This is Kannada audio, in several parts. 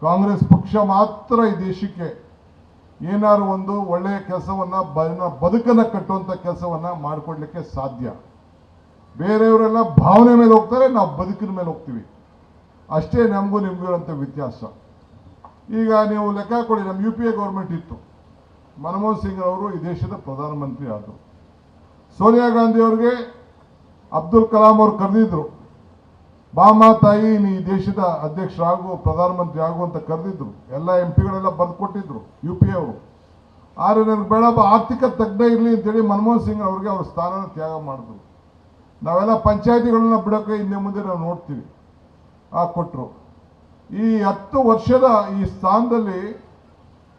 ಕಾಂಗ್ರೆಸ್ ಪಕ್ಷ ಮಾತ್ರ ಈ ದೇಶಕ್ಕೆ ಏನಾದ್ರು ಒಂದು ಒಳ್ಳೆಯ ಕೆಲಸವನ್ನು ಬದುಕನ್ನು ಕಟ್ಟುವಂಥ ಕೆಲಸವನ್ನು ಮಾಡಿಕೊಡ್ಲಿಕ್ಕೆ ಸಾಧ್ಯ. ಬೇರೆಯವರೆಲ್ಲ ಭಾವನೆ ಮೇಲೆ ಹೋಗ್ತಾರೆ, ನಾವು ಬದುಕಿನ ಮೇಲೆ ಹೋಗ್ತೀವಿ. ಅಷ್ಟೇ ನಮಗೂ ನಿಮಗೂ ಇರೋಂಥ ವ್ಯತ್ಯಾಸ. ಈಗ ನೀವು ಲೆಕ್ಕ ಕೊಡಿ, ನಮ್ಮ UPA ಗೌರ್ಮೆಂಟ್ ಇತ್ತು, ಮನಮೋಹನ್ ಸಿಂಗ್ ಅವರು ಈ ದೇಶದ ಪ್ರಧಾನಮಂತ್ರಿ ಆದರು. ಸೋನಿಯಾ ಗಾಂಧಿ ಅವ್ರಿಗೆ ಅಬ್ದುಲ್ ಕಲಾಂ ಅವರು ಕರೆದಿದ್ರು, ಬಾಮಾ ತಾಯಿ ನೀ ದೇಶದ ಅಧ್ಯಕ್ಷರಾಗು, ಪ್ರಧಾನಮಂತ್ರಿ ಆಗು ಅಂತ ಕರೆದಿದ್ರು. ಎಲ್ಲ MP ಗಳೆಲ್ಲ ಬರೆದು ಕೊಟ್ಟಿದ್ರು UPA ಅವರು. ಆದರೆ ನನಗೆ ಬೇಡಪ್ಪ, ಆರ್ಥಿಕ ತಜ್ಞ ಇರಲಿ ಅಂತೇಳಿ ಮನಮೋಹನ್ ಸಿಂಗ್ ಅವ್ರಿಗೆ ಅವ್ರ ಸ್ಥಾನನ ತ್ಯಾಗ ಮಾಡಿದ್ರು. ನಾವೆಲ್ಲ ಪಂಚಾಯತಿಗಳನ್ನ ಬಿಡೋಕ್ಕೆ ಹಿಂದೆ ಮುಂದೆ ನಾವು ನೋಡ್ತೀವಿ, ಕೊಟ್ಟರು. ಈ 10 ವರ್ಷದ ಈ ಸ್ಥಾನದಲ್ಲಿ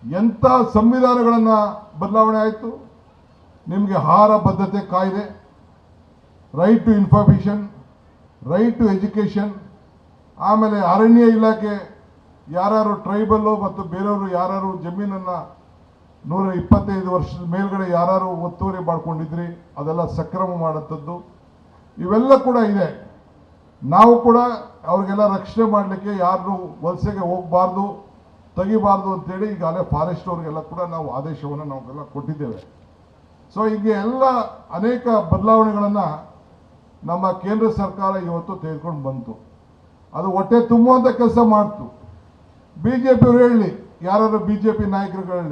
ಎಂಥ ಸಂವಿಧಾನಗಳನ್ನು ಬದಲಾವಣೆ ಆಯಿತು. ನಿಮಗೆ ಆಹಾರ ಭದ್ರತೆ ಕಾಯ್ದೆ, right to information, right to education, ಆಮೇಲೆ ಅರಣ್ಯ ಇಲಾಖೆ, ಯಾರು ಟ್ರೈಬಲ್ಲು ಮತ್ತು ಬೇರೆಯವರು ಯಾರು ಜಮೀನನ್ನು 125 ವರ್ಷದ ಮೇಲ್ಗಡೆ ಯಾರು ಒತ್ತುವರಿ ಮಾಡ್ಕೊಂಡಿದ್ರಿ ಅದೆಲ್ಲ ಸಕ್ರಮ ಮಾಡೋಂಥದ್ದು ಇವೆಲ್ಲ ಕೂಡ ಇದೆ. ನಾವು ಕೂಡ ಅವ್ರಿಗೆಲ್ಲ ರಕ್ಷಣೆ ಮಾಡಲಿಕ್ಕೆ ಯಾರು ವಲಸೆಗೆ ಹೋಗಬಾರ್ದು, ತೆಗಿಬಾರ್ದು ಅಂತೇಳಿ ಈಗಾಗಲೇ ಫಾರೆಸ್ಟ್ ಅವ್ರಿಗೆಲ್ಲ ಕೂಡ ನಾವು ಆದೇಶವನ್ನು ನಾವೆಲ್ಲ ಕೊಟ್ಟಿದ್ದೇವೆ. ಸೊ ಹೀಗೆ ಎಲ್ಲ ಅನೇಕ ಬದಲಾವಣೆಗಳನ್ನು ನಮ್ಮ ಕೇಂದ್ರ ಸರ್ಕಾರ ಇವತ್ತು ತೆಗೆದುಕೊಂಡು ಬಂತು. ಅದು ಹೊಟ್ಟೆ ತುಂಬುವಂಥ ಕೆಲಸ ಮಾಡ್ತು. BJP ಅವರು ಹೇಳಲಿ, ಯಾರು BJP ನಾಯಕರುಗಳು ಹೇಳಿ,